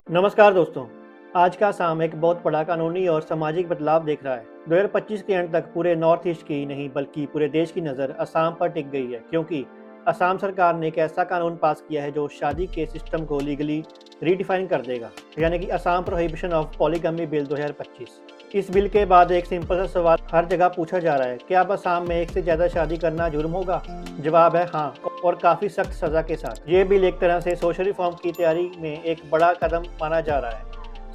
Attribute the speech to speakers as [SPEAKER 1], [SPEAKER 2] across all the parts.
[SPEAKER 1] नमस्कार दोस्तों। आज का असम एक बहुत बड़ा कानूनी और सामाजिक बदलाव देख रहा है। 2025 के एंड तक पूरे नॉर्थ ईस्ट की नहीं बल्कि पूरे देश की नज़र असम पर टिक गई है, क्योंकि असम सरकार ने एक ऐसा कानून पास किया है जो शादी के सिस्टम को लीगली रीडिफाइन कर देगा, यानी कि Assam prohibition of polygamy bill 2025। इस बिल के बाद एक सिंपल सा सवाल हर जगह पूछा जा रहा है, क्या अब असम में एक से ज़्यादा शादी करना जुर्म होगा? जवाब है हाँ, और काफ़ी सख्त सज़ा के साथ। ये बिल एक तरह से सोशल रिफॉर्म की तैयारी में एक बड़ा कदम माना जा रहा है।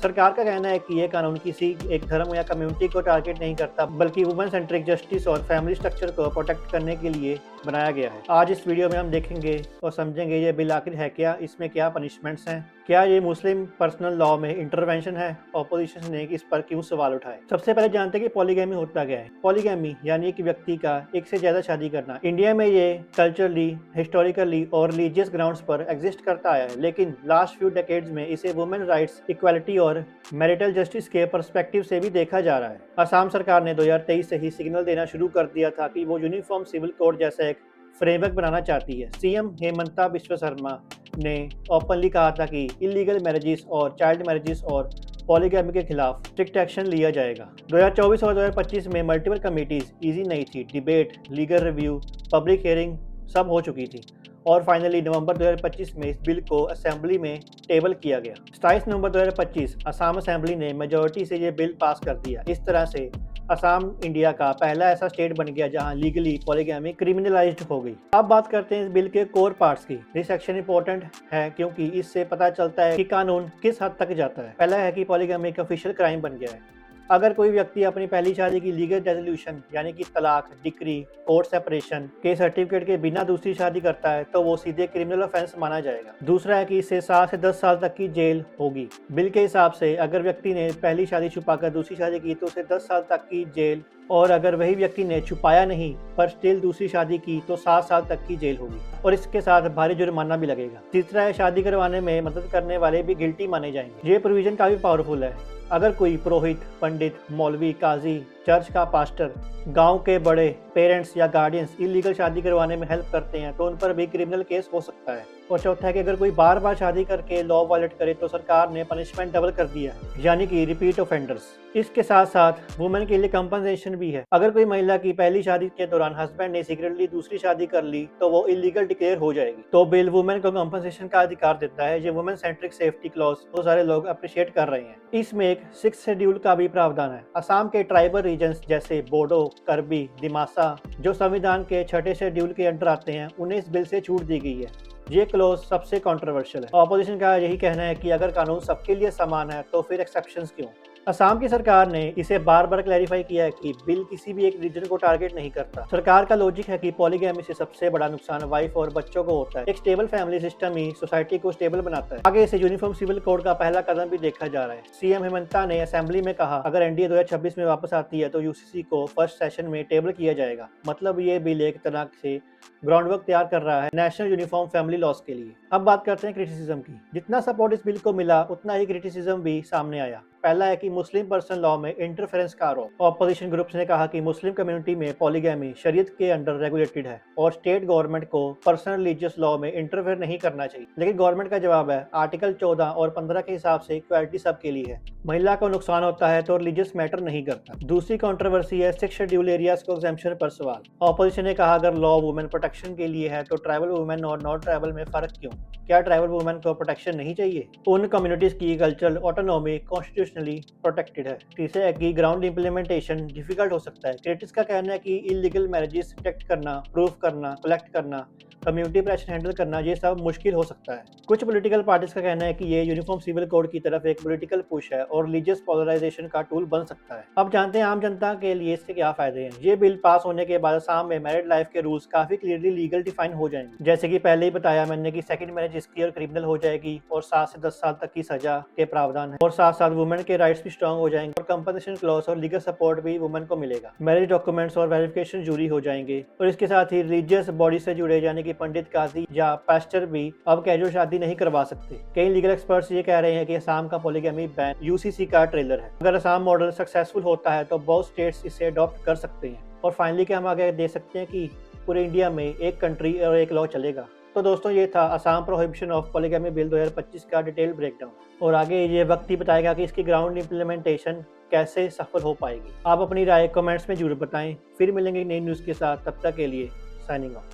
[SPEAKER 1] सरकार का कहना है कि ये कानून किसी एक धर्म या कम्युनिटी को टारगेट नहीं करता, बल्कि वुमेन सेंट्रिक जस्टिस और फैमिली स्ट्रक्चर को प्रोटेक्ट करने के लिए बनाया गया है। आज इस वीडियो में हम देखेंगे और समझेंगे ये बिल आखिर है क्या, इसमें क्या पनिशमेंट्स हैं, क्या ये मुस्लिम पर्सनल लॉ में इंटरवेंशन है, ऑपोजिशन ने इस पर क्यों सवाल उठाए। सबसे पहले जानते हैं कि पॉलीगैमी होता क्या है। पॉलीगैमी यानी एक व्यक्ति का एक से ज्यादा शादी करना। इंडिया में ये कल्चरली, हिस्टोरिकली और रिलीजियस ग्राउंड्स पर एग्जिस्ट करता आया है, लेकिन लास्ट फ्यू डेकेड्स में इसे वुमेन राइट्स, इक्वालिटी और मैरिटल जस्टिस के पर्सपेक्टिव से भी देखा जा रहा है। असम सरकार ने 2023 से ही सिग्नल देना शुरू कर दिया था कि वो यूनिफॉर्म सिविल कोड जैसा एक फ्रेमवर्क बनाना चाहती है। सीएम हेमंता बिस्वा शर्मा ने ओपनली कहा था कि इलीगल मैरिजेस और चाइल्ड मैरिजेस और पॉलीगैमी के खिलाफ स्ट्रिक्ट एक्शन लिया जाएगा। 2024 और 2025 में मल्टीपल कमेटीज इजी नहीं थी। Debate, legal review, public hearing सब हो चुकी थी और फाइनली नवंबर 2025 में इस बिल को असेंबली में टेबल किया गया। 27 नवंबर 2025 असम असेंबली ने मेजॉरिटी से ये बिल पास कर दिया। इस तरह से असम इंडिया का पहला ऐसा स्टेट बन गया जहां लीगली पॉलीगैमी क्रिमिनलाइज्ड हो गई। अब बात करते हैं इस बिल के कोर पार्ट्स की। ये सेक्शन इंपॉर्टेंट है क्योंकि इससे पता चलता है कि कानून किस हद तक जाता है। पहला है कि पॉलीगैमी एक ऑफिशियल क्राइम बन गया है। अगर कोई व्यक्ति अपनी पहली शादी की लीगल रेजोल्यूशन यानी कि तलाक, डिक्री, कोर्ट सेपरेशन के सर्टिफिकेट के बिना दूसरी शादी करता है तो वो सीधे क्रिमिनल ऑफेंस माना जाएगा। दूसरा है कि इससे 7 से 10 साल तक की जेल होगी। बिल के हिसाब से अगर व्यक्ति ने पहली शादी छुपाकर दूसरी शादी की तो उसे 10 साल तक की जेल, और अगर वही व्यक्ति ने छुपाया नहीं पर स्टिल दूसरी शादी की तो 7 साल तक की जेल होगी और इसके साथ भारी जुर्माना भी लगेगा। तीसरा है शादी करवाने में मदद करने वाले भी गिल्टी माने जाएंगे। ये प्रोविजन काफी पावरफुल है। अगर कोई पुरोहित, पंडित, मौलवी, काजी, चर्च का पास्टर, गांव के बड़े, पेरेंट्स या गार्डियंस इलीगल शादी करवाने में हेल्प करते हैं तो उन पर भी क्रिमिनल केस हो सकता है। और चौथा है कि अगर कोई बार बार शादी करके लॉ वायलेट करे तो सरकार ने पनिशमेंट डबल कर दिया है, यानी कि रिपीट ऑफेंडर्स। इसके साथ साथ वुमेन के लिए कंपनसेशन भी है। अगर कोई महिला की पहली शादी के दौरान हस्बैंड ने सीक्रेटली दूसरी शादी कर ली तो वो इलीगल डिक्लेयर हो जाएगी। तो बिल वुमेन को कंपनसेशन का अधिकार देता है। ये वुमेन सेंट्रिक सेफ्टी क्लॉज तो सारे लोग अप्रिशिएट कर रहे हैं। इसमें एक 6th शेड्यूल का भी प्रावधान है। असम के ट्राइबल रीजन्स जैसे बोडो, करबी, दिमासा जो संविधान के 6ठे शेड्यूल के अंडर आते हैं, उन्हें इस बिल से छूट दी गई है। ये क्लोज सबसे कंट्रोवर्शियल है। ऑपोजिशन का यही कहना है कि अगर कानून सबके लिए समान है तो फिर एक्सेप्शंस क्यों। असम की सरकार ने इसे बार बार क्लैरिफाई किया है कि बिल किसी भी एक रीजन को टारगेट नहीं करता। सरकार का लॉजिक है कि पॉलीगैमी से सबसे बड़ा नुकसान वाइफ और बच्चों को होता है। एक स्टेबल फैमिली सिस्टम ही सोसाइटी को स्टेबल बनाता है। आगे से यूनिफॉर्म सिविल कोड का पहला कदम भी देखा जा रहा है। सीएम हेमंता ने असेंबली में कहा, अगर एनडीए 2026 में वापस आती है तो यूसीसी को फर्स्ट सेशन में टेबल किया जाएगा। मतलब ये बिल एक तरह से ग्राउंडवर्क तैयार कर रहा है नेशनल यूनिफॉर्म फैमिली लॉस के लिए। अब बात करते हैं क्रिटिसिज्म की। जितना सपोर्ट इस बिल को मिला उतना ही क्रिटिसिज्म भी सामने आया। पहला है कि मुस्लिम पर्सनल लॉ में इंटरफेरेंस का आरोप। ऑपोजिशन ग्रुप्स ने कहा कि मुस्लिम कम्युनिटी में पॉलीगैमी शरीयत के अंडर रेगुलेटेड है और स्टेट गवर्नमेंट को पर्सनल रिलीजियस लॉ में इंटरफेयर नहीं करना चाहिए। लेकिन गवर्नमेंट का जवाब है, आर्टिकल 14 और 15 के हिसाब से इक्वालिटी सबके लिए है। महिला को नुकसान होता है तो रिलीजियस मैटर नहीं करता। दूसरी कंट्रोवर्सी है 6 शेड्यूल एरियाज को एग्जेम्पशन पर सवाल। ऑपोजिशन ने कहा, अगर लॉ वुमेन प्रोटेक्शन के लिए है तो ट्राइबल वुमेन और नॉन ट्राइबल में फर्क क्यों? क्या ट्राइबल वुमेन को प्रोटेक्शन नहीं चाहिए? उन कम्युनिटीज की कल्चरल ऑटोनॉमी कॉन्स्टिट्यूशनली प्रोटेक्टेड है। तीसरा है कि ग्राउंड इंप्लीमेंटेशन डिफिकल्ट हो सकता है। क्रिटिक्स का कहना है कि इलीगल मैरिजेस डिटेक्ट करना, प्रूफ करना, कलेक्ट करना, कम्युनिटी प्रेशर हैंडल करना, ये सब मुश्किल हो सकता है। कुछ पॉलिटिकल पार्टीज का कहना है कि ये यूनिफॉर्म सिविल कोड की तरफ एक पॉलिटिकल पुश है और रिलीजियस पोलराइजेशन का टूल बन सकता है। अब जानते हैं आम जनता के लिए इसके क्या फायदे हैं। ये बिल पास होने के बाद असम में मैरिड लाइफ के रूल्स काफी क्लियरली लीगल डिफाइन हो जाएंगे। जैसे कि पहले ही बताया मैंने कि सेकंड मैरिज इसकी और क्रिमिनल हो जाएगी और 7 से 10 साल तक की सजा के प्रावधान है और साथ साथ वुमेन के राइट्स भी स्ट्रॉन्ग हो जाएंगे और कंपनसेशन क्लॉज और लीगल सपोर्ट भी वुमेन को मिलेगा। मैरिज डॉक्यूमेंट्स और वेरिफिकेशन जरूरी हो जाएंगे और इसके साथ ही रिलीजियस बॉडी से जुड़े यानी कि पंडित, काजी या पास्टर भी अब कैजुअल शादी नहीं करवा सकते। कई लीगल एक्सपर्ट्स ये कह रहे हैं कि असम का पॉलीगैमी बैन यूसीसी का ट्रेलर है। अगर असम मॉडल सक्सेसफुल होता है तो बहुत स्टेट्स इसे अडॉप्ट कर सकते हैं। और फाइनली क्या हम आगे देख सकते हैं कि पूरे इंडिया में एक कंट्री और एक लॉ चलेगा। तो दोस्तों ये था Assam prohibition of polygamy bill 2025 का डिटेल ब्रेकडाउन, और आगे ये वक्त ही बताएगा कि इसकी ग्राउंड इम्प्लीमेंटेशन कैसे सफल हो पाएगी। आप अपनी राय कमेंट्स में जरूर बताएं। फिर मिलेंगे नई न्यूज़ के साथ, तब तक के लिए साइनिंग ऑफ।